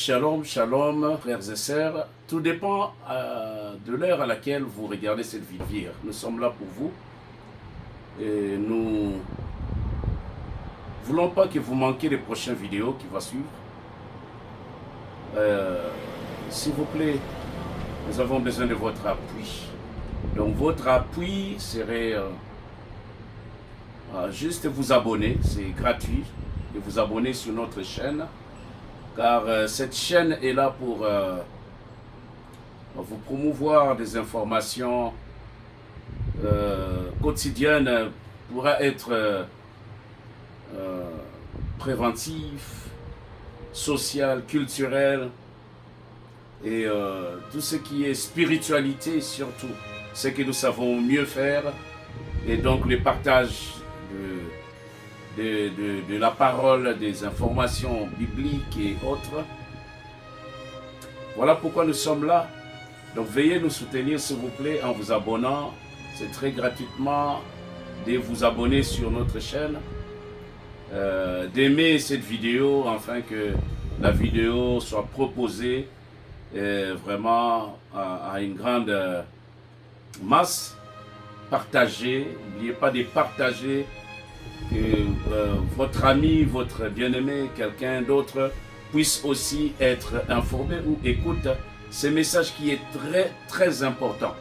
Shalom, shalom, frères et sœurs. Tout dépend de l'heure à laquelle vous regardez cette vidéo. Nous sommes là pour vous et nous voulons pas que vous manquiez les prochaines vidéos qui vont suivre. S'il vous plaît, nous avons besoin de votre appui. Donc votre appui serait juste vous abonner, c'est gratuit, de vous abonner sur notre chaîne. Car cette chaîne est là pour vous promouvoir des informations quotidiennes, pourra être préventif, social, culturel et tout ce qui est spiritualité surtout, ce que nous savons mieux faire, et donc le partage de la parole, des informations bibliques et autres. Voilà pourquoi nous sommes là. Donc veuillez nous soutenir s'il vous plaît en vous abonnant. C'est très gratuitement de vous abonner sur notre chaîne, d'aimer cette vidéo afin que la vidéo soit proposée vraiment à une grande masse. Partagez, n'oubliez pas de partager, que votre ami, votre bien-aimé, quelqu'un d'autre puisse aussi être informé ou écoute ce message qui est très important,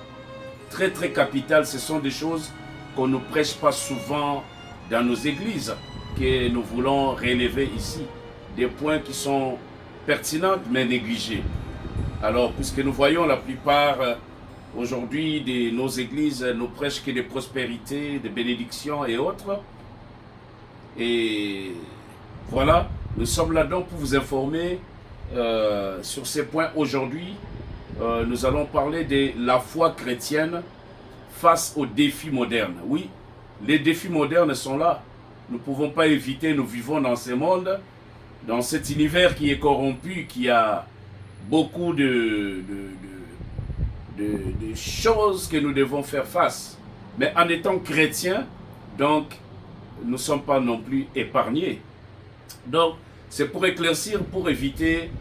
très capital. Ce sont des choses qu'on ne prêche pas souvent dans nos églises, que nous voulons relever ici, des points qui sont pertinents mais négligés. Alors, puisque nous voyons la plupart aujourd'hui de nos églises ne prêchent que de prospérité, de bénédictions et autres. Et voilà, nous sommes là donc pour vous informer sur ces points. Aujourd'hui, nous allons parler de la foi chrétienne face aux défis modernes. Oui, les défis modernes sont là. Nous ne pouvons pas éviter, nous vivons dans ce monde, dans cet univers qui est corrompu, qui a beaucoup de choses que nous devons faire face. Mais en étant chrétiens, donc, nous ne sommes pas non plus épargnés. Donc, c'est pour éclaircir, pour éviter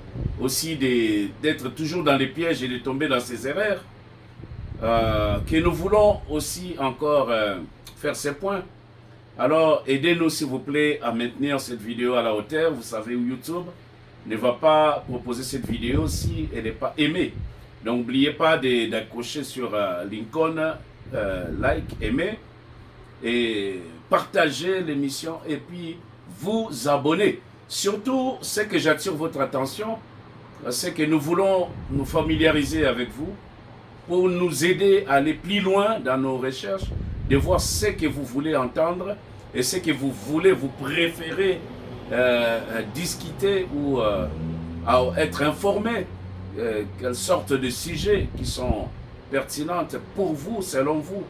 aussi d'être toujours dans les pièges et de tomber dans ces erreurs, que nous voulons aussi encore faire ces points. Alors, aidez-nous s'il vous plaît à maintenir cette vidéo à la hauteur. Vous savez, YouTube ne va pas proposer cette vidéo si elle n'est pas aimée. Donc, n'oubliez pas d'accrocher sur Lincoln, like, aimer, et partager l'émission et puis vous abonner. Surtout, ce que j'attire votre attention, c'est que nous voulons nous familiariser avec vous pour nous aider à aller plus loin dans nos recherches, de voir ce que vous voulez entendre et ce que vous voulez, vous préférez discuter ou être informé, quelles sortes de sujets qui sont pertinentes pour vous, selon vous.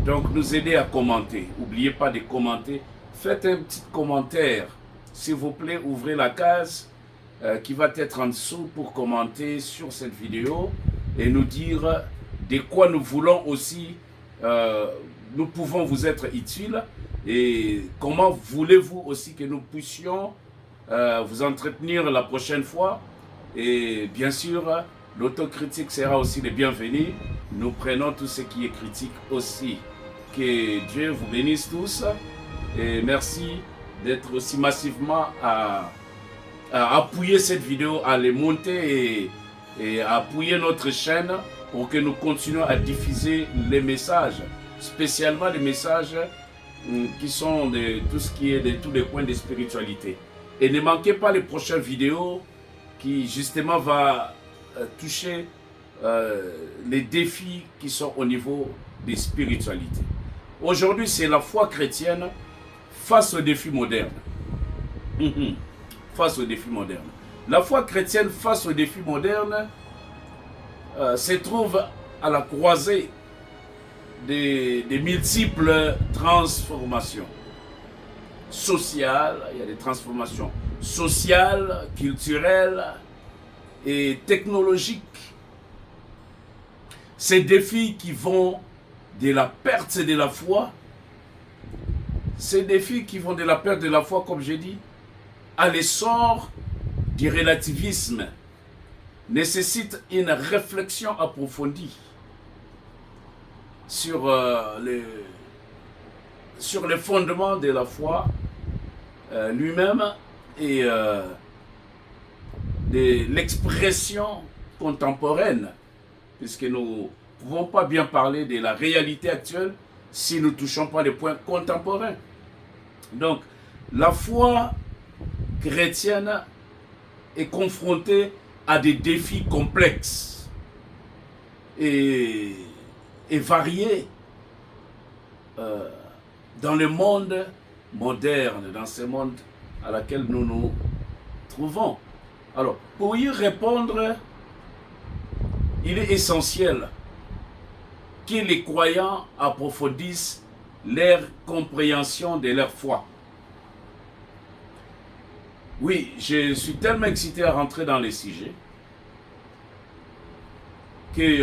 Donc nous aider à commenter. N'oubliez pas de commenter. Faites un petit commentaire. S'il vous plaît, ouvrez la case qui va être en dessous pour commenter sur cette vidéo et nous dire de quoi nous voulons aussi, nous pouvons vous être utiles et comment voulez-vous aussi que nous puissions vous entretenir la prochaine fois. Et bien sûr, l'autocritique sera aussi le bienvenu. Nous prenons tout ce qui est critique aussi. Que Dieu vous bénisse tous. Et merci d'être aussi massivement à appuyer cette vidéo, à les monter et à appuyer notre chaîne pour que nous continuions à diffuser les messages, spécialement les messages qui sont de tout ce qui est de tous les points de spiritualité. Et ne manquez pas les prochaines vidéos qui justement va toucher les défis qui sont au niveau des spiritualités. Aujourd'hui, c'est la foi chrétienne face aux défis modernes. Face aux défis modernes. La foi chrétienne face aux défis modernes se trouve à la croisée des multiples transformations sociales. Il y a des transformations sociales, culturelles et technologiques. Ces défis qui vont de la perte de la foi, ces défis qui vont de la perte de la foi, comme j'ai dit, à l'essor du relativisme nécessite une réflexion approfondie sur les fondements de la foi lui-même et de l'expression contemporaine, puisque nous ne pouvons pas bien parler de la réalité actuelle si nous ne touchons pas les points contemporains. Donc, la foi chrétienne est confrontée à des défis complexes et variés dans le monde moderne, dans ce monde à laquelle nous nous trouvons. Alors, pour y répondre, il est essentiel que les croyants approfondissent leur compréhension de leur foi. Oui, je suis tellement excité à rentrer dans les sujets que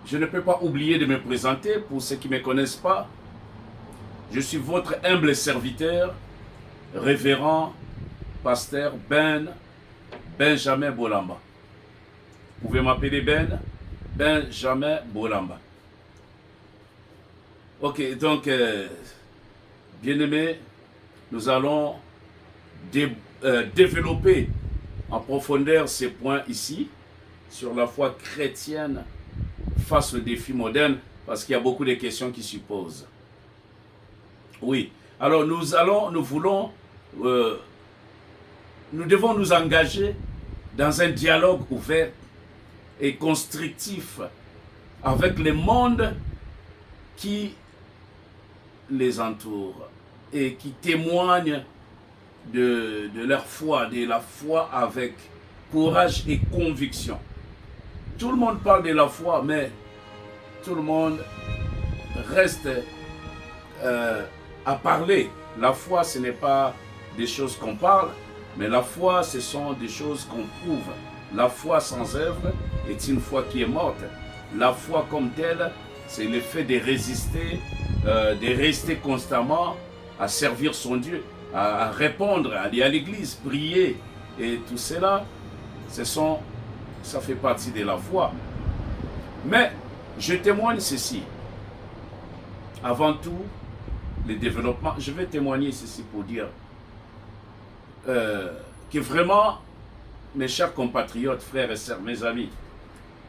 je ne peux pas oublier de me présenter. Pour ceux qui ne me connaissent pas, je suis votre humble serviteur, révérend pasteur Benjamin Bolamba. Vous pouvez m'appeler Benjamin Bolamba. Ok, donc, bien-aimés, nous allons développer en profondeur ces points ici, sur la foi chrétienne face aux défis modernes, parce qu'il y a beaucoup de questions qui s'y posent. Oui, alors nous devons nous engager dans un dialogue ouvert et constructif avec le monde qui les entoure et qui témoignent de leur foi, de la foi avec courage et conviction. Tout le monde parle de la foi, mais tout le monde reste à parler. La foi, ce n'est pas des choses qu'on parle, mais la foi, ce sont des choses qu'on prouve. La foi sans œuvre est une foi qui est morte. La foi comme telle, c'est le fait de résister, de rester constamment à servir son Dieu, à répondre, à aller à l'église, prier. Et tout cela, ça fait partie de la foi. Mais je témoigne ceci. Avant tout, le développement, je vais témoigner ceci pour dire que vraiment, mes chers compatriotes, frères et sœurs, mes amis,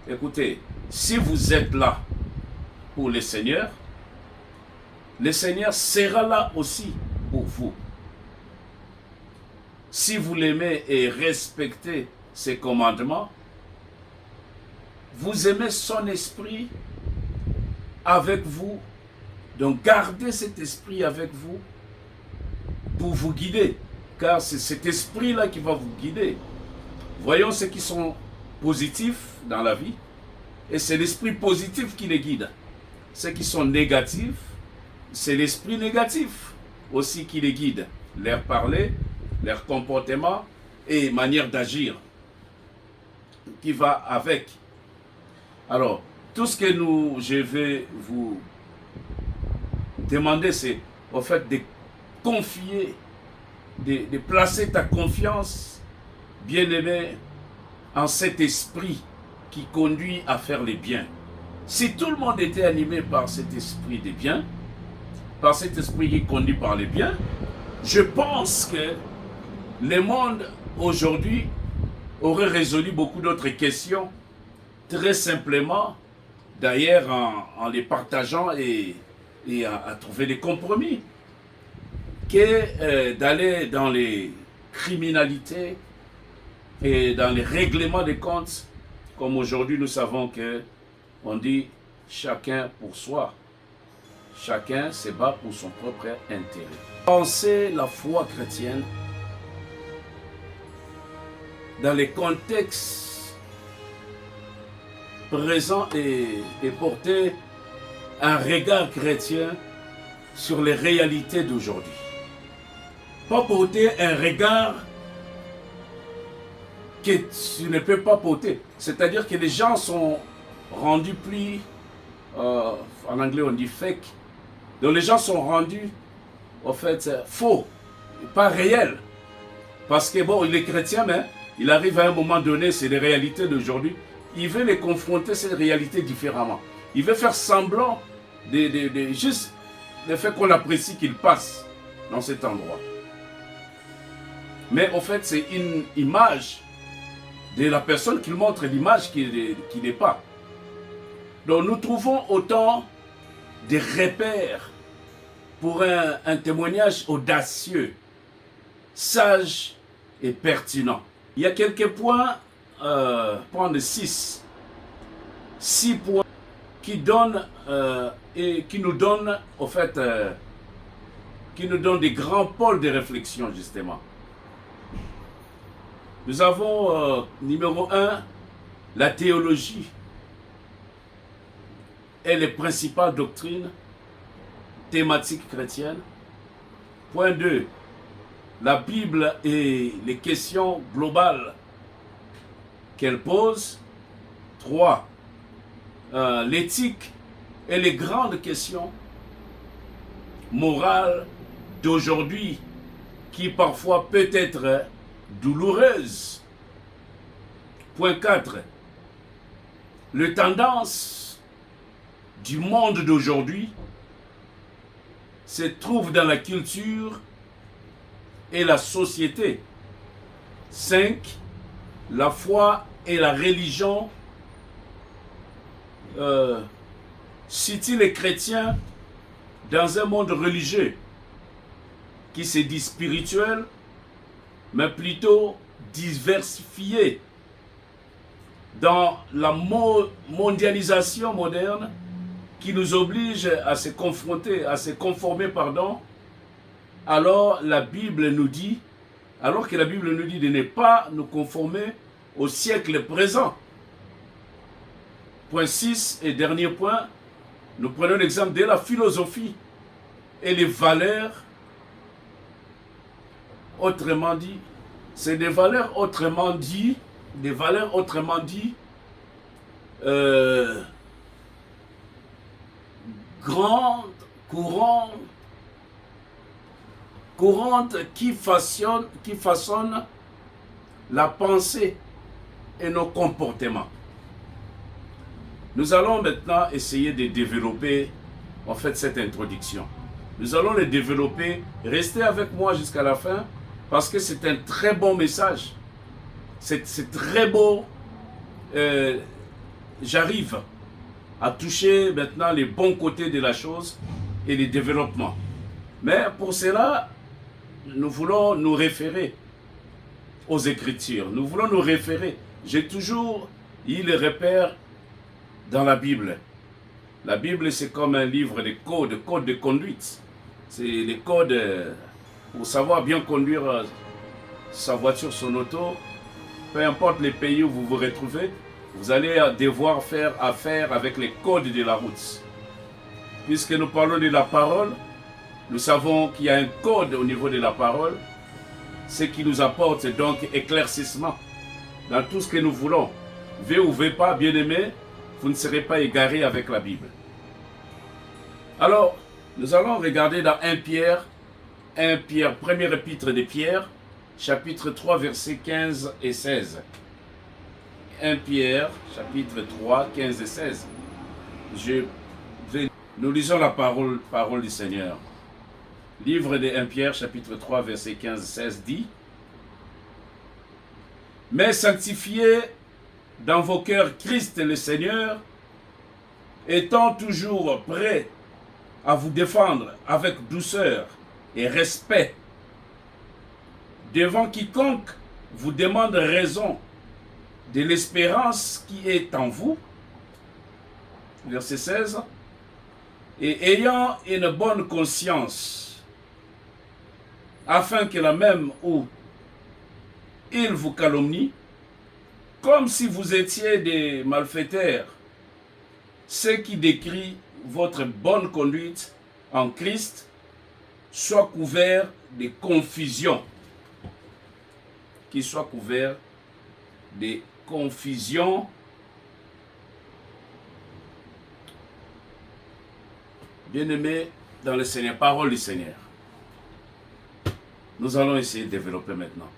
écoutez, si vous êtes là pour le Seigneur sera là aussi pour vous. Si vous l'aimez et respectez ses commandements, vous aimez son esprit avec vous, donc gardez cet esprit avec vous pour vous guider, car c'est cet esprit-là qui va vous guider. Voyons ceux qui sont positifs dans la vie, et c'est l'esprit positif qui les guide. Ceux qui sont négatifs, c'est l'esprit négatif aussi qui les guide. Leur parler, leur comportement et manière d'agir qui va avec. Alors, tout ce que je vais vous demander, c'est au fait de confier, de placer ta confiance, bien-aimé, en cet esprit qui conduit à faire les biens. Si tout le monde était animé par cet esprit des biens, par cet esprit qui conduit par les biens, je pense que le monde aujourd'hui aurait résolu beaucoup d'autres questions très simplement, d'ailleurs en les partageant et à trouver des compromis, que d'aller dans les criminalités et dans les règlements des comptes, comme aujourd'hui nous savons que on dit chacun pour soi. Chacun se bat pour son propre intérêt. Penser la foi chrétienne dans les contextes présents et porter un regard chrétien sur les réalités d'aujourd'hui. Pas porter un regard que tu ne peux pas porter. C'est-à-dire que les gens sont rendus plus, en anglais on dit fake, donc les gens sont rendus, en fait, faux. pas réel. Parce que bon, il est chrétien, mais il arrive à un moment donné, c'est les réalités d'aujourd'hui. Il veut les confronter, ces réalités différemment. Il veut faire semblant juste le fait qu'on apprécie qu'il passe dans cet endroit. Mais en fait, c'est une image de la personne qu'il montre, l'image qu'il n'est pas. Donc nous trouvons autant de repères pour un témoignage audacieux, sage et pertinent. Il y a quelques points, prendre 6 points qui donnent et qui nous donnent, en fait, qui nous donnent des grands pôles de réflexion, justement. Nous avons, numéro 1, la théologie et les principales doctrines thématiques chrétiennes. Point 2, la Bible et les questions globales qu'elle pose. 3, l'éthique et les grandes questions morales d'aujourd'hui qui parfois peut être douloureuse. Point 4, les tendances du monde d'aujourd'hui se trouvent dans la culture et la société. 5, la foi et la religion. Situent les chrétiens dans un monde religieux qui se dit spirituel, mais plutôt diversifié. Dans la mondialisation moderne qui nous oblige à se confronter, à se conformer, alors la Bible nous dit, alors que la Bible nous dit de ne pas nous conformer au siècle présent. Point 6 et dernier point, nous prenons l'exemple de la philosophie et les valeurs. Autrement dit, c'est des valeurs autrement dit, grandes, courantes qui façonnent la pensée et nos comportements. Nous allons maintenant essayer de développer en fait cette introduction. Nous allons le développer. Restez avec moi jusqu'à la fin parce que c'est un très bon message. C'est très beau. J'arrive à toucher maintenant les bons côtés de la chose et les développements. Mais pour cela, nous voulons nous référer aux Écritures. Nous voulons nous référer. J'ai toujours eu les repères dans la Bible. La Bible, c'est comme un livre de codes de conduite. C'est les codes pour savoir bien conduire sa voiture, son auto. Peu importe les pays où vous vous retrouvez, vous allez devoir faire affaire avec les codes de la route. Puisque nous parlons de la parole, nous savons qu'il y a un code au niveau de la parole, ce qui nous apporte donc éclaircissement dans tout ce que nous voulons. Veux ou veux pas, bien-aimé, vous ne serez pas égarés avec la Bible. Alors, nous allons regarder dans 1 Pierre, premier épître de Pierre, chapitre 3, versets 15 et 16. 1 Pierre, chapitre 3, 15 et 16. Nous lisons la parole du Seigneur. Livre de 1 Pierre, chapitre 3, versets 15 et 16 dit: « Mais sanctifiez dans vos cœurs Christ le Seigneur, étant toujours prêt à vous défendre avec douceur et respect devant quiconque vous demande raison de l'espérance qui est en vous. » Verset 16. « Et ayant une bonne conscience, afin que la même où il vous calomnie, comme si vous étiez des malfaiteurs, ce qui décrit votre bonne conduite en Christ, soit couvert de confusion. » Qu'il soit couvert de confusion. Bien-aimé dans le Seigneur, parole du Seigneur. Nous allons essayer de développer maintenant.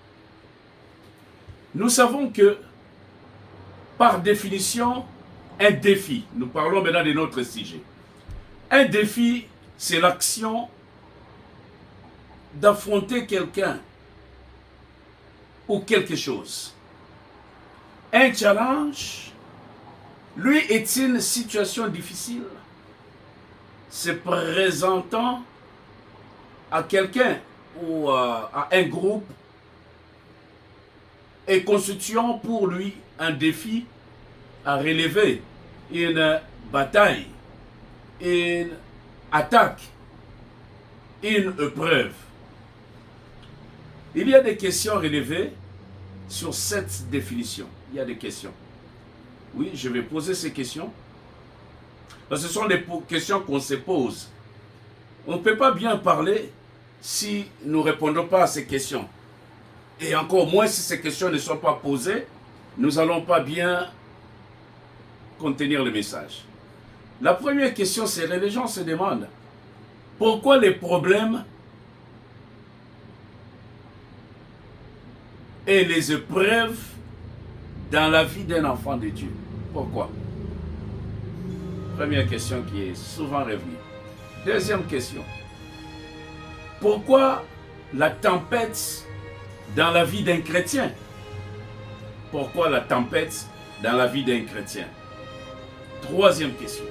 Nous savons que, par définition, un défi, nous parlons maintenant de notre sujet. Un défi, c'est l'action d'affronter quelqu'un ou quelque chose. Un challenge, lui, est une situation difficile se présentant à quelqu'un ou à un groupe et constituant pour lui un défi à relever, une bataille, une attaque, une épreuve. Il y a des questions relevées sur cette définition. Il y a des questions. Oui, je vais poser ces questions. Parce que ce sont des questions qu'on se pose. On ne peut pas bien parler si nous ne répondons pas à ces questions. Et encore moins si ces questions ne sont pas posées, nous n'allons pas bien contenir le message. La première question, c'est que les gens se demandent pourquoi les problèmes et les épreuves dans la vie d'un enfant de Dieu. Pourquoi? Première question qui est souvent revenue. Deuxième question. Pourquoi la tempête dans la vie d'un chrétien? Pourquoi la tempête dans la vie d'un chrétien? Troisième question.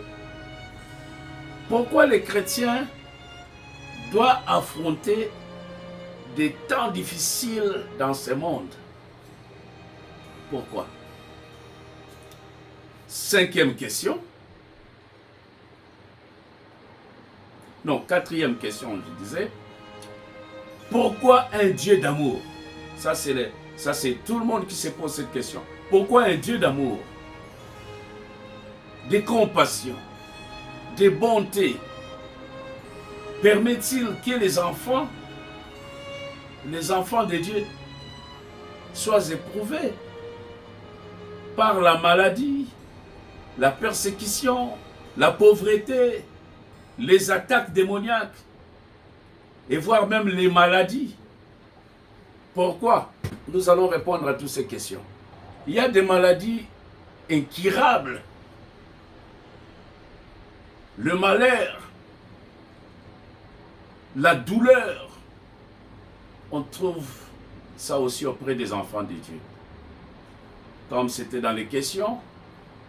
Pourquoi les chrétiens doivent affronter des temps difficiles dans ce monde? Pourquoi? Cinquième question. Non, quatrième question, je disais. Pourquoi un Dieu d'amour? Ça, c'est tout le monde qui se pose cette question. Pourquoi un Dieu d'amour, de compassion, de bonté, permet-il que les enfants de Dieu, soient éprouvés par la maladie, la persécution, la pauvreté, les attaques démoniaques, et voire même les maladies? Pourquoi? Nous allons répondre à toutes ces questions. Il y a des maladies incurables. Le malheur, la douleur, on trouve ça aussi auprès des enfants de Dieu. Comme c'était dans les questions,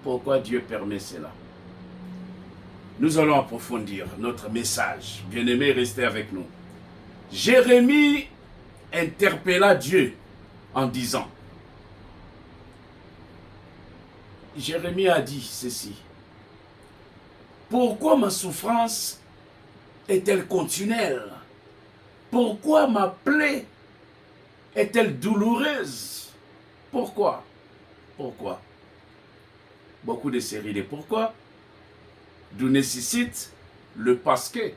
pourquoi Dieu permet cela? Nous allons approfondir notre message. Bien-aimés, restez avec nous. Jérémie interpella Dieu en disant, Jérémie a dit ceci: pourquoi ma souffrance est-elle continuelle? Pourquoi ma plaie est-elle douloureuse? Pourquoi? Pourquoi? Beaucoup de séries de pourquoi nous nécessitent le parce que.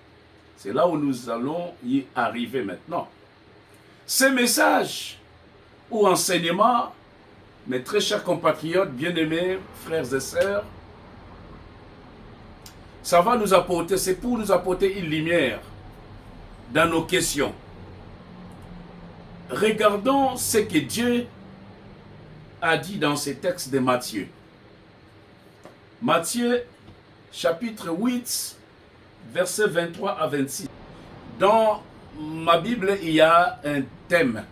C'est là où nous allons y arriver maintenant. Ce message ou enseignement, mes très chers compatriotes, bien-aimés, frères et sœurs, ça va nous apporter, c'est pour nous apporter une lumière dans nos questions. Regardons ce que Dieu a dit dans ces textes de Matthieu. Matthieu, chapitre 8, versets 23 à 26. Dans ma Bible, il y a un thème.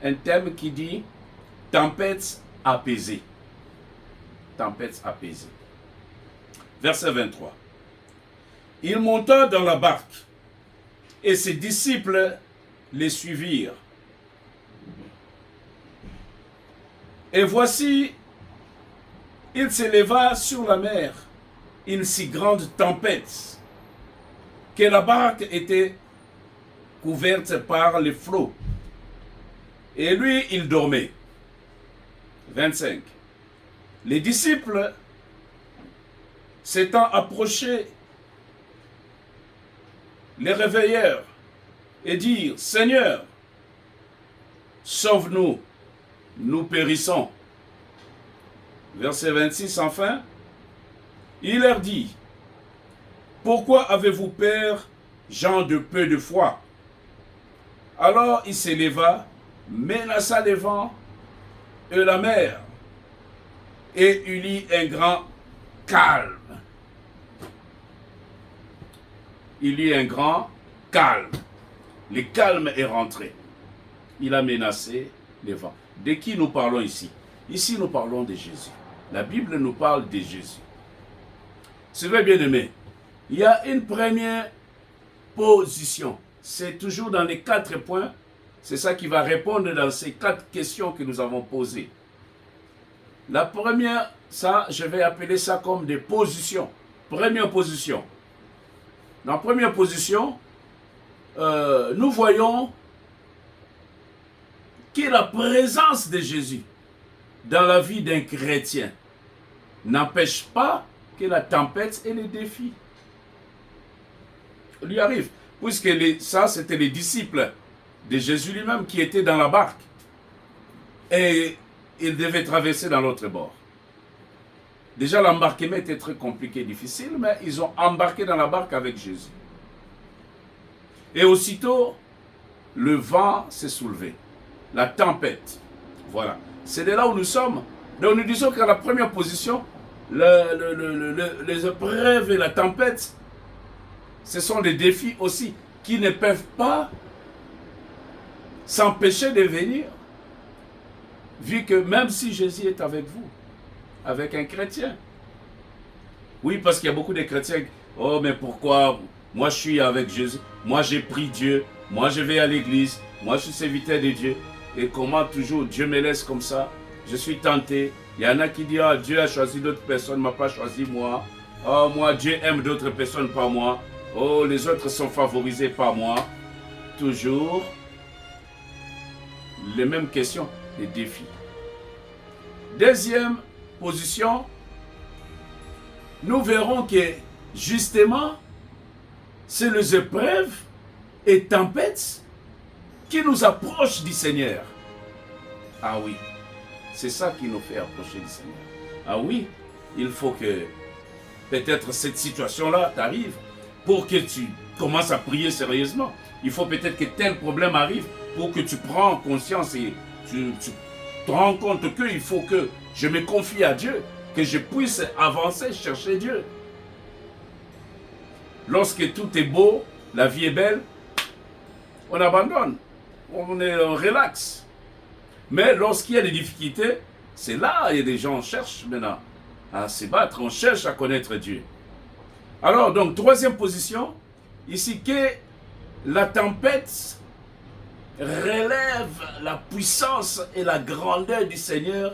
Un thème qui dit « Tempête apaisée ». Tempête apaisée. Verset 23. Il monta dans la barque et ses disciples les suivirent. Et voici, il s'éleva sur la mer une si grande tempête que la barque était couverte par les flots. Et lui, il dormait. 25. Les disciples s'étant approchés, les réveillèrent et dirent: Seigneur, sauve-nous, nous périssons. Verset 26, enfin, il leur dit: pourquoi avez-vous peur, gens de peu de foi? Alors il s'éleva, menaça les vents et la mer, et il y eut un grand calme. Il y eut un grand calme. Le calme est rentré. Il a menacé les vents. De qui nous parlons ici? Ici, nous parlons de Jésus. La Bible nous parle de Jésus. C'est vrai, bien-aimé. Il y a une première position. C'est toujours dans les 4 points. C'est ça qui va répondre dans ces 4 questions que nous avons posées. La première, ça, je vais appeler ça comme des positions. Première position. Dans la première position, nous voyons que la présence de Jésus dans la vie d'un chrétien n'empêche pas que la tempête et les défis lui arrivent. Puisque ça, c'était les disciples de Jésus lui-même qui étaient dans la barque. Et ils devaient traverser dans l'autre bord. Déjà, l'embarquement était très compliqué, difficile, mais ils ont embarqué dans la barque avec Jésus. Et aussitôt, le vent s'est soulevé. La tempête. Voilà. C'est de là où nous sommes. Donc nous disons qu'à la première position, les épreuves et la tempête, ce sont des défis aussi qui ne peuvent pas s'empêcher de venir. Vu que même si Jésus est avec vous, avec un chrétien. Oui, parce qu'il y a beaucoup de chrétiens. Oh, mais pourquoi? Moi, je suis avec Jésus. Moi, j'ai pris Dieu. Moi, je vais à l'église. Moi, je suis serviteur de Dieu. Et comment toujours Dieu me laisse comme ça? Je suis tenté. Il y en a qui disent, ah, Dieu a choisi d'autres personnes, ne m'a pas choisi moi. Oh, moi, Dieu aime d'autres personnes, pas moi. Oh, les autres sont favorisés par moi. Toujours les mêmes questions, les défis. Deuxième position, nous verrons que justement, c'est les épreuves et tempêtes qui nous approchent du Seigneur. Ah oui, c'est ça qui nous fait approcher du Seigneur. Ah oui, il faut que peut-être cette situation-là t'arrive pour que tu commences à prier sérieusement. Il faut peut-être que tel problème arrive pour que tu prends conscience et tu te rends compte qu'il faut que je me confie à Dieu, que je puisse avancer, chercher Dieu. Lorsque tout est beau, la vie est belle, on abandonne, on relaxe. Mais lorsqu'il y a des difficultés, c'est là que les gens cherchent maintenant à se battre, on cherche à connaître Dieu. Alors, donc, troisième position, ici, que la tempête relève la puissance et la grandeur du Seigneur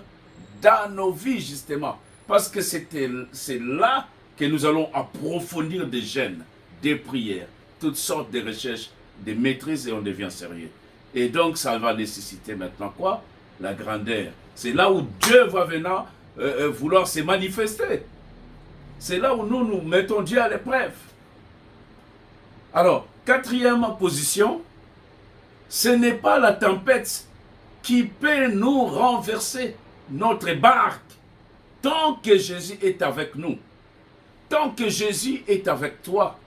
dans nos vies, justement. Parce que c'est là que nous allons approfondir des jeûnes, des prières, toutes sortes de recherches, des maîtrises et on devient sérieux. Et donc, ça va nécessiter maintenant quoi? La grandeur. C'est là où Dieu va venir vouloir se manifester. C'est là où nous mettons Dieu à l'épreuve. Alors, quatrième position, ce n'est pas la tempête qui peut nous renverser notre barque tant que Jésus est avec nous. Tant que Jésus est avec toi,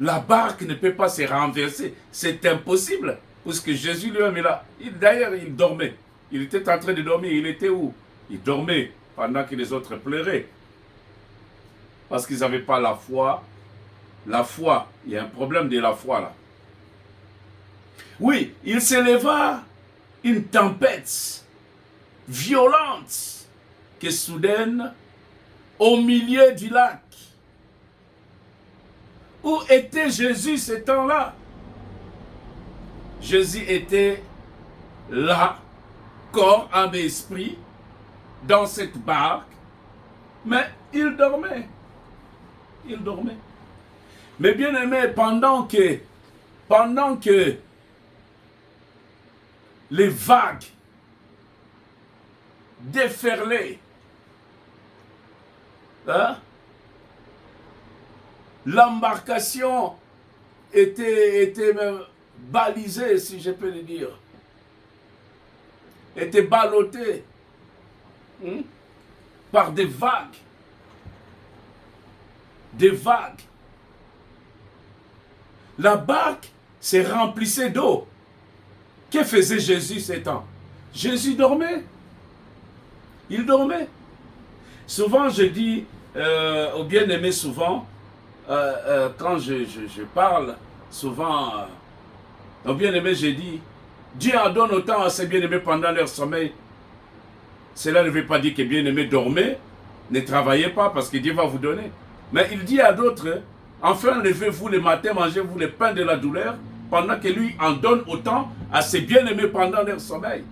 la barque ne peut pas se renverser. C'est impossible. Parce que Jésus lui-même est là. D'ailleurs, il dormait. Il était en train de dormir. Il était où? Il dormait pendant que les autres pleuraient. Parce qu'ils n'avaient pas la foi. La foi, il y a un problème de la foi là. Oui, il s'éleva une tempête violente que soudaine, au milieu du lac. Où était Jésus ce temps-là? Jésus était là, corps, âme et esprit, dans cette barque, mais il dormait. Il dormait. Mais bien aimé, pendant que les vagues déferlaient, hein, l'embarcation était même balisée, si je peux le dire, était ballottée par des vagues. Des vagues. La barque se remplissait d'eau. Que faisait Jésus ces temps? Jésus dormait. Il dormait. Souvent, je dis aux bien-aimés, souvent, quand je parle, souvent, aux bien-aimés, je dis, Dieu en donne autant à ses bien-aimés pendant leur sommeil. Cela ne veut pas dire que bien-aimés dormez, ne travaillez pas parce que Dieu va vous donner. Mais il dit à d'autres, enfin levez-vous le matin, mangez-vous le pain de la douleur, pendant que lui en donne autant à ses bien-aimés pendant leur sommeil.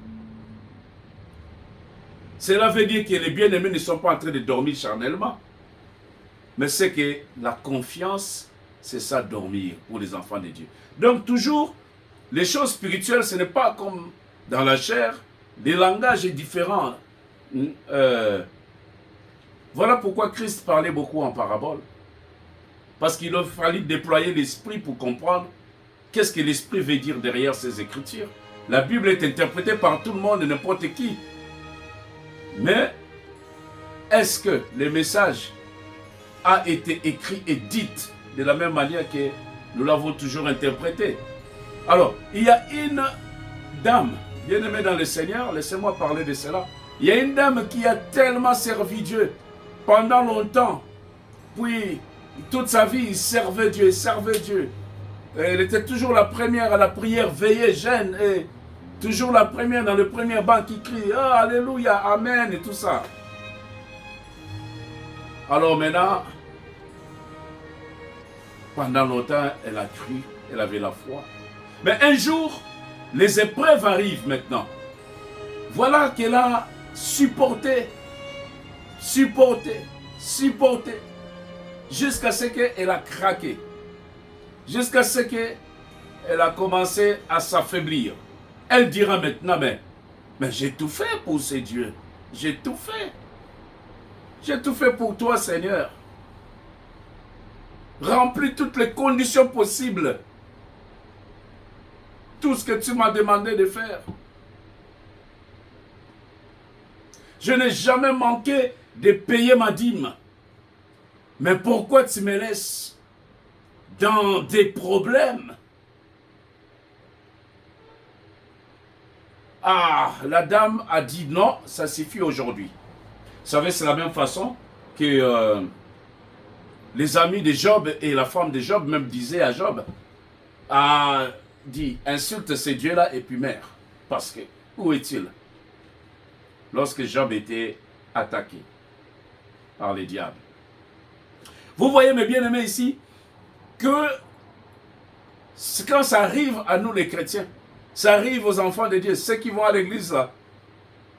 Cela veut dire que les bien-aimés ne sont pas en train de dormir charnellement. Mais c'est que la confiance, c'est ça dormir pour les enfants de Dieu. Donc toujours, les choses spirituelles, ce n'est pas comme dans la chair, le langage est différent. Voilà pourquoi Christ parlait beaucoup en parabole. Parce qu'il a fallu déployer l'esprit pour comprendre qu'est-ce que l'esprit veut dire derrière ces écritures. La Bible est interprétée par tout le monde et n'importe qui. Mais est-ce que le message a été écrit et dit de la même manière que nous l'avons toujours interprété? Alors, il y a une dame, bien aimée dans le Seigneur, laissez-moi parler de cela. Il y a une dame qui a tellement servi Dieu pendant longtemps. Puis, toute sa vie, il servait Dieu, Elle était toujours la première à la prière, veillée, jeûne, et toujours la première dans le premier banc qui crie « Oh, Alléluia, Amen » et tout ça. Alors maintenant, pendant longtemps, elle a cru, elle avait la foi. Mais un jour, les épreuves arrivent maintenant. Voilà qu'elle a supporté, jusqu'à ce qu'elle a craqué. Jusqu'à ce qu'elle a commencé à s'affaiblir. Elle dira maintenant, mais j'ai tout fait pour ces dieux. J'ai tout fait. J'ai tout fait pour toi, Seigneur. Remplis toutes les conditions possibles. Tout ce que tu m'as demandé de faire. Je n'ai jamais manqué de payer ma dîme. Mais pourquoi tu me laisses dans des problèmes? Ah, la dame a dit non, ça suffit aujourd'hui. Vous savez, c'est la même façon que les amis de Job et la femme de Job même disaient à Job, a dit, insulte ces dieux-là et puis meurs. Parce que, où est-il? Lorsque Job était attaqué par les diables. Vous voyez, mes bien-aimés, ici, que quand ça arrive à nous les chrétiens, ça arrive aux enfants de Dieu, ceux qui vont à l'église là,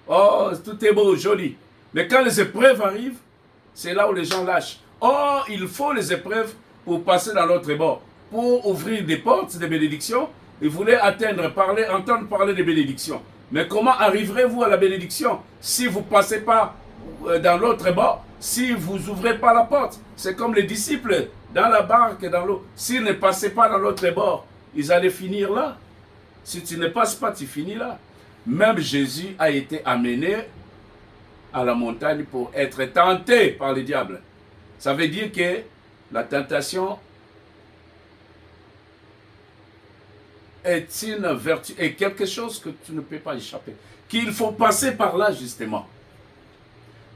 oh, tout est beau, joli. Mais quand les épreuves arrivent, c'est là où les gens lâchent. Oh, il faut les épreuves pour passer dans l'autre bord. Pour ouvrir des portes, des bénédictions, ils voulaient entendre parler des bénédictions. Mais comment arriverez-vous à la bénédiction si vous ne passez pas dans l'autre bord, si vous n'ouvrez pas la porte? C'est comme les disciples dans la barque, dans l'eau. S'ils ne passaient pas dans l'autre bord, ils allaient finir là. Si tu ne passes pas, tu finis là. Même Jésus a été amené à la montagne pour être tenté par le diable. Ça veut dire que la tentation est une vertu, est quelque chose que tu ne peux pas échapper. Qu'il faut passer par là, justement.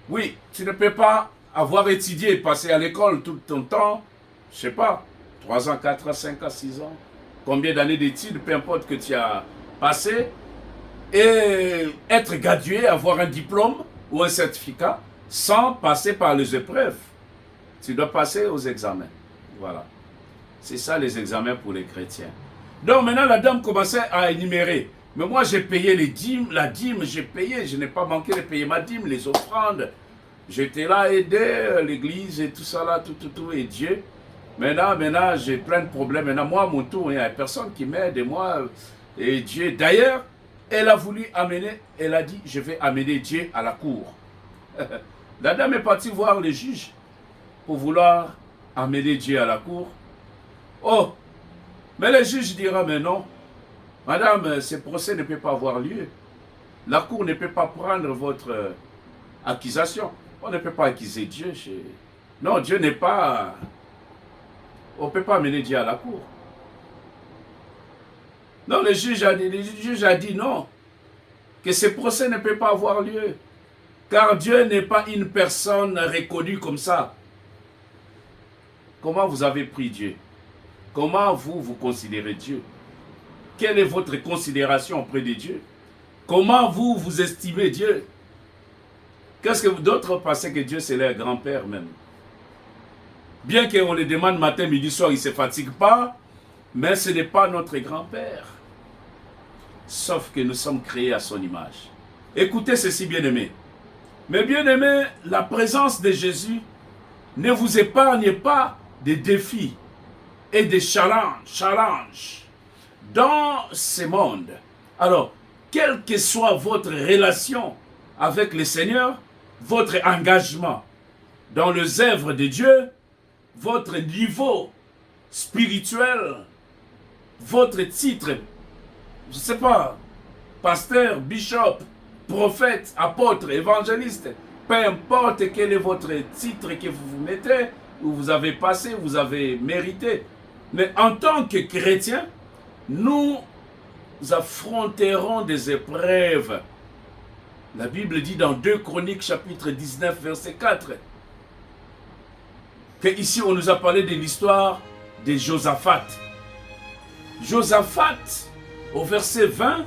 Oui, tu ne peux pas avoir étudié et passer à l'école tout ton temps, je ne sais pas, 3 ans, 4 ans, 5 ans, 6 ans, combien d'années d'études, peu importe que tu as passé, et être gradué, avoir un diplôme ou un certificat, sans passer par les épreuves. Tu dois passer aux examens. Voilà. C'est ça les examens pour les chrétiens. Donc maintenant, la dame commençait à énumérer. Mais moi, j'ai payé les dîmes, la dîme, j'ai payé. Je n'ai pas manqué de payer ma dîme, les offrandes. J'étais là à aider l'église et tout ça là, tout, et Dieu. Maintenant, j'ai plein de problèmes. Maintenant, moi, à mon tour, il n'y a personne qui m'aide. Et moi, et Dieu. D'ailleurs, elle a voulu amener, elle a dit, je vais amener Dieu à la cour. La dame est partie voir le juge pour vouloir amener Dieu à la cour. Oh, mais le juge dira, mais non, madame, ce procès ne peut pas avoir lieu. La cour ne peut pas prendre votre accusation. On ne peut pas accuser Dieu. Non, Dieu n'est pas... On ne peut pas amener Dieu à la cour. Non, le juge a dit non, que ce procès ne peut pas avoir lieu, car Dieu n'est pas une personne reconnue comme ça. Comment vous avez pris Dieu? Comment vous considérez Dieu? Quelle est votre considération auprès de Dieu? Comment vous estimez Dieu? Qu'est-ce que d'autres pensaient que Dieu c'est leur grand-père même? Bien qu'on le demande matin, midi, soir, il ne se fatigue pas, mais ce n'est pas notre grand-père. Sauf que nous sommes créés à son image. Écoutez ceci, bien-aimés. Mais bien-aimés, la présence de Jésus ne vous épargne pas des défis et des challenges dans ce monde. Alors, quelle que soit votre relation avec le Seigneur, votre engagement dans les œuvres de Dieu, votre niveau spirituel, votre titre, je ne sais pas, pasteur, bishop, prophète, apôtre, évangéliste, peu importe quel est votre titre que vous vous mettez, où vous avez passé, vous avez mérité. Mais en tant que chrétien, nous affronterons des épreuves. La Bible dit dans 2 Chroniques chapitre 19 verset 4 que ici on nous a parlé de l'histoire de Josaphat. Josaphat, au verset 20,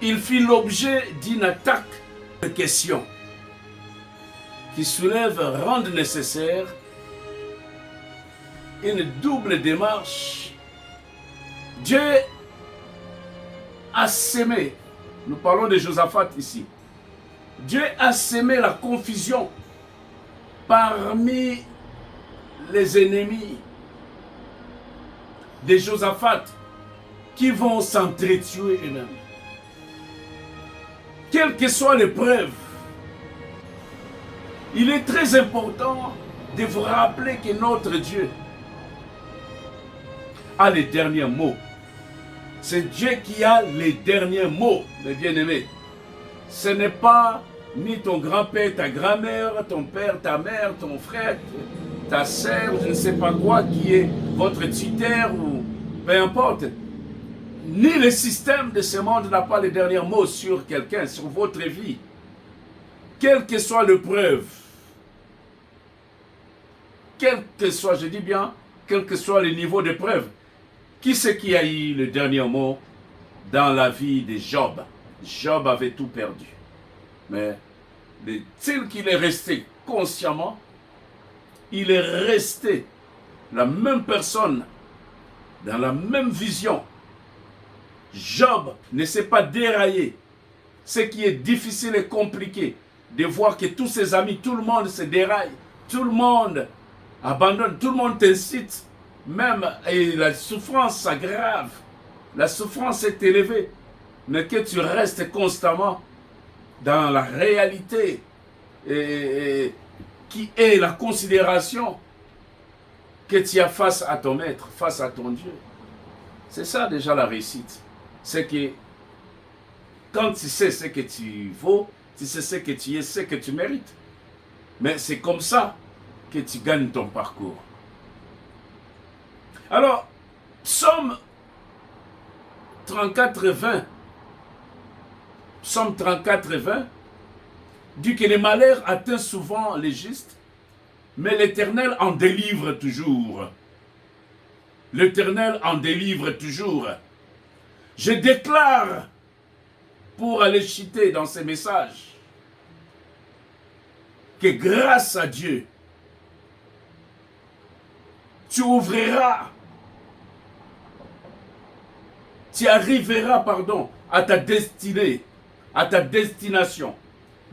il fit l'objet d'une attaque de questions qui soulève, rendent nécessaire une double démarche. Dieu a sémé, nous parlons de Josaphat ici, Dieu a sémé la confusion parmi les ennemis de Josaphat qui vont s'entretuer eux-mêmes. Quelle que soit l'épreuve, il est très important de vous rappeler que notre Dieu a les derniers mots. C'est Dieu qui a les derniers mots, mes bien-aimés. Ce n'est pas ni ton grand-père, ta grand-mère, ton père, ta mère, ton frère, ta sœur, je ne sais pas quoi, qui est votre tuteur ou peu importe. Ni le système de ce monde n'a pas les derniers mots sur quelqu'un, sur votre vie. Quelle que soit l'épreuve, quel que soit, je dis bien, quel que soit le niveau d'épreuve, qui c'est qui a eu le dernier mot dans la vie de Job? Job avait tout perdu. Mais tel qu'il est resté consciemment, il est resté la même personne, dans la même vision. Job ne s'est pas déraillé. Ce qui est difficile et compliqué, de voir que tous ses amis, tout le monde se déraille, tout le monde abandonne, tout le monde t'incite, même et la souffrance s'aggrave, la souffrance est élevée, mais que tu restes constamment dans la réalité qui est la considération que tu as face à ton maître, face à ton Dieu. C'est ça déjà la réussite. C'est que quand tu sais ce que tu vaux, tu sais ce que tu es, ce que tu mérites. Mais c'est comme ça que tu gagnes ton parcours. Alors, Psaume 34-20, Psaume 34-20 dit que les malheurs atteignent souvent les justes, mais l'Éternel en délivre toujours. L'Éternel en délivre toujours. Je déclare, pour aller citer dans ces messages, que grâce à Dieu, tu ouvriras, tu arriveras, à ta destinée, à ta destination.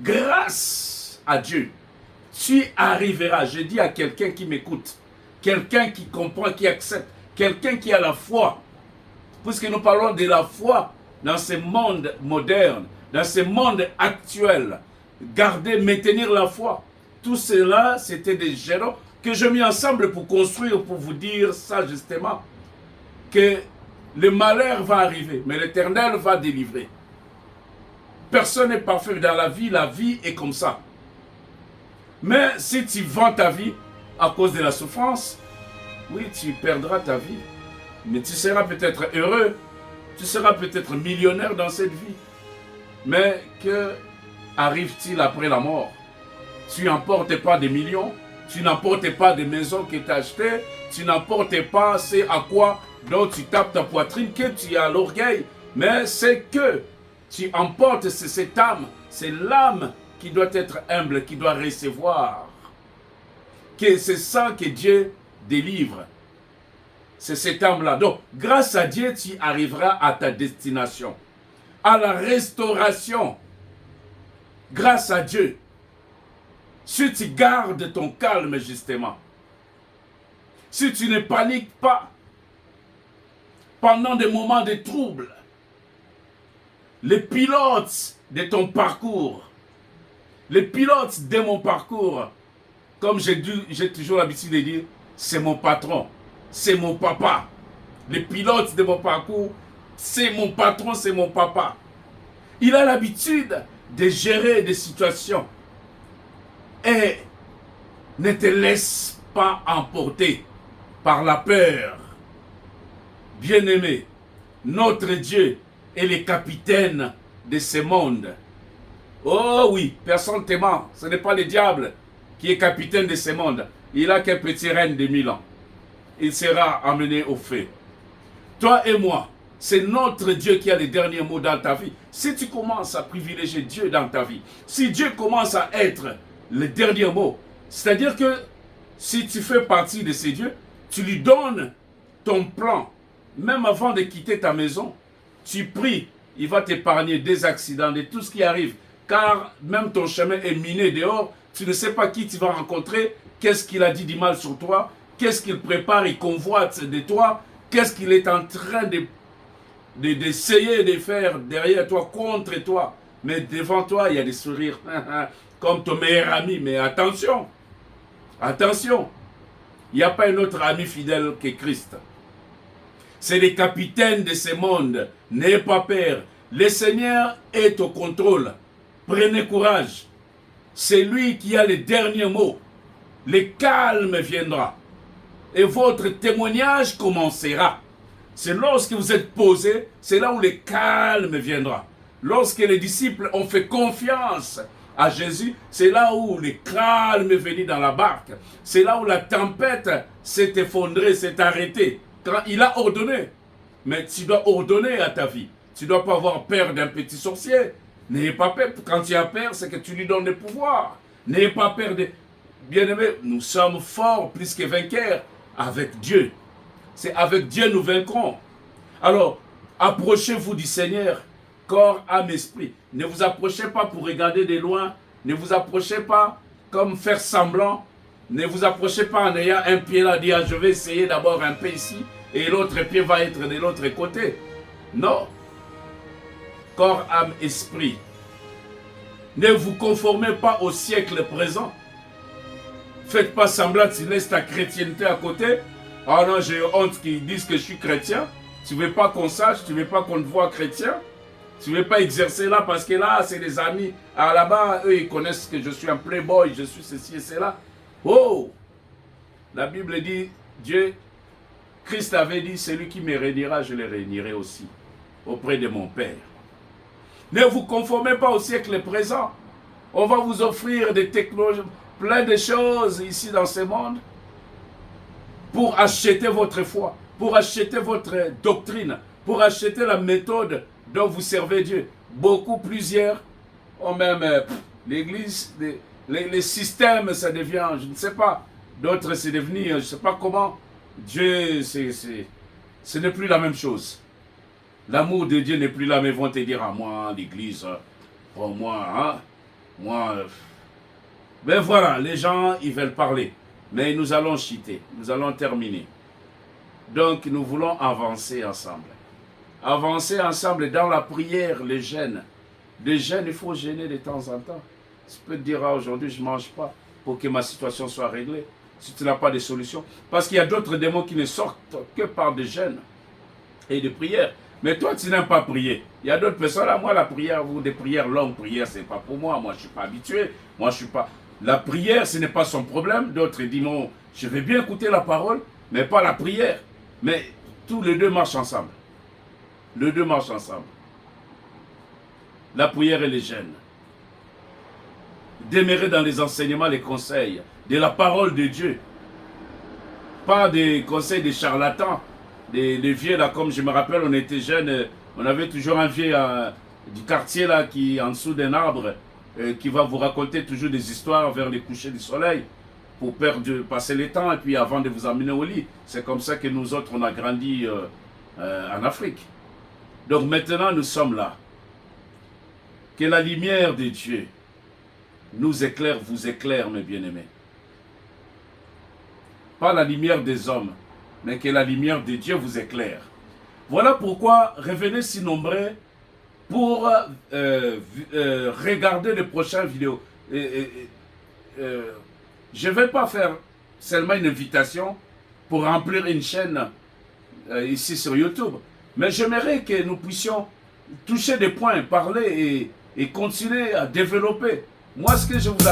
Grâce à Dieu, tu arriveras. Je dis à quelqu'un qui m'écoute, quelqu'un qui comprend, qui accepte, quelqu'un qui a la foi, puisque nous parlons de la foi dans ce monde moderne, dans ce monde actuel. Garder, maintenir la foi. Tout cela, c'était des jalons que j'ai mis ensemble pour construire, pour vous dire ça justement, que le malheur va arriver, mais l'Éternel va délivrer. Personne n'est parfait dans la vie est comme ça. Mais si tu vends ta vie à cause de la souffrance, oui, tu perdras ta vie. Mais tu seras peut-être heureux Tu seras peut-être millionnaire dans cette vie. Mais que arrive-t-il après la mort? Tu n'emportes pas des millions, tu n'emportes pas des maisons que tu as achetées, tu n'emportes pas c'est à quoi dont tu tapes ta poitrine, que tu as l'orgueil. Mais c'est que tu emportes, c'est cette âme, c'est l'âme qui doit être humble, qui doit recevoir. Que c'est ça que Dieu délivre. C'est cette âme-là. Donc, grâce à Dieu, tu arriveras à ta destination, à la restauration. Grâce à Dieu. Si tu gardes ton calme, justement. Si tu ne paniques pas pendant des moments de trouble, les pilotes de ton parcours, les pilotes de mon parcours, comme j'ai toujours l'habitude de dire, c'est mon patron, c'est mon papa. Les pilotes de mon parcours, c'est mon patron, c'est mon papa. Il a l'habitude de gérer des situations. Et ne te laisse pas emporter par la peur. Bien-aimé, notre Dieu est le capitaine de ce monde. Oh oui, personne ne te ment. Ce n'est pas le diable qui est capitaine de ce monde. Il a qu'un petit règne de 1000 ans. Il sera amené au fait. Toi et moi, c'est notre Dieu qui a les derniers mots dans ta vie. Si tu commences à privilégier Dieu dans ta vie, si Dieu commence à être le dernier mot, c'est-à-dire que si tu fais partie de ces dieux, tu lui donnes ton plan, même avant de quitter ta maison, tu pries, il va t'épargner des accidents, de tout ce qui arrive, car même ton chemin est miné dehors, tu ne sais pas qui tu vas rencontrer, qu'est-ce qu'il a dit du mal sur toi, qu'est-ce qu'il prépare et convoite de toi, qu'est-ce qu'il est en train d'essayer de faire derrière toi, contre toi, mais devant toi, il y a des sourires, comme ton meilleur ami, mais attention, attention, il n'y a pas un autre ami fidèle que Christ. C'est le capitaine de ce monde, n'ayez pas peur, le Seigneur est au contrôle, prenez courage, c'est lui qui a le dernier mot, le calme viendra, et votre témoignage commencera. C'est lorsque vous êtes posé, c'est là où le calme viendra. Lorsque les disciples ont fait confiance à Jésus, c'est là où le calme est venu dans la barque. C'est là où la tempête s'est effondrée, s'est arrêtée. Quand il a ordonné. Mais tu dois ordonner à ta vie. Tu ne dois pas avoir peur d'un petit sorcier. N'ayez pas peur. Quand tu as peur, c'est que tu lui donnes des pouvoirs. N'ayez pas peur de... Bien-aimés, nous sommes forts plus que vainqueurs avec Dieu. C'est avec Dieu nous vaincrons. Alors, approchez-vous du Seigneur, corps, âme, esprit. Ne vous approchez pas pour regarder de loin. Ne vous approchez pas comme faire semblant. Ne vous approchez pas en ayant un pied là, dire je vais essayer d'abord un peu ici et l'autre pied va être de l'autre côté. Non. Corps, âme, esprit. Ne vous conformez pas au siècle présent. Faites pas semblant, tu laisses ta chrétienté à côté. Ah non, j'ai honte qu'ils disent que je suis chrétien. Tu veux pas qu'on sache, tu veux pas qu'on te voit chrétien. Tu veux pas exercer là parce que là, c'est des amis. Ah là-bas, eux, ils connaissent que je suis un playboy, je suis ceci et cela. Oh! La Bible dit, Dieu, Christ avait dit, celui qui me réunira, je le réunirai aussi auprès de mon Père. Ne vous conformez pas au siècle présent. On va vous offrir des technologies, plein de choses ici dans ce monde pour acheter votre foi, pour acheter votre doctrine, pour acheter la méthode dont vous servez Dieu. Beaucoup, plusieurs, ont même l'église, les systèmes, ça devient, je ne sais pas, d'autres c'est devenu, je ne sais pas comment. Dieu, ce n'est plus la même chose. L'amour de Dieu n'est plus là, mais ils vont te dire, ah moi, l'église, pour moi, hein, moi, ben voilà, les gens, ils veulent parler. Mais nous allons chuter, nous allons terminer. Donc, nous voulons avancer ensemble. Avancer ensemble dans la prière, les jeûnes. Les jeûnes, il faut jeûner de temps en temps. Tu peux te dire, ah, aujourd'hui, je ne mange pas pour que ma situation soit réglée. Si tu n'as pas de solution. Parce qu'il y a d'autres démons qui ne sortent que par des jeûnes et des prières. Mais toi, tu n'aimes pas prier. Il y a d'autres personnes, là, moi, la prière, ou des prières longues, prières, ce n'est pas pour moi. Moi, je ne suis pas habitué. Moi, je ne suis pas... La prière, ce n'est pas son problème. D'autres disent, non, je vais bien écouter la parole, mais pas la prière. Mais tous les deux marchent ensemble. Les deux marchent ensemble. La prière et les jeûnes. Demeurer dans les enseignements, les conseils de la parole de Dieu. Pas des conseils des charlatans, des vieux là, comme je me rappelle, on était jeunes, on avait toujours un vieux du quartier là, qui en dessous d'un arbre, qui va vous raconter toujours des histoires vers les couchers du soleil, pour passer le temps, et puis avant de vous amener au lit. C'est comme ça que nous autres, on a grandi en Afrique. Donc maintenant, nous sommes là. Que la lumière de Dieu nous éclaire, vous éclaire, mes bien-aimés. Pas la lumière des hommes, mais que la lumière de Dieu vous éclaire. Voilà pourquoi revenez si nombreux pour regarder les prochaines vidéos. Je ne vais pas faire seulement une invitation pour remplir une chaîne ici sur YouTube, mais j'aimerais que nous puissions toucher des points, parler et continuer à développer. Moi, ce que je vous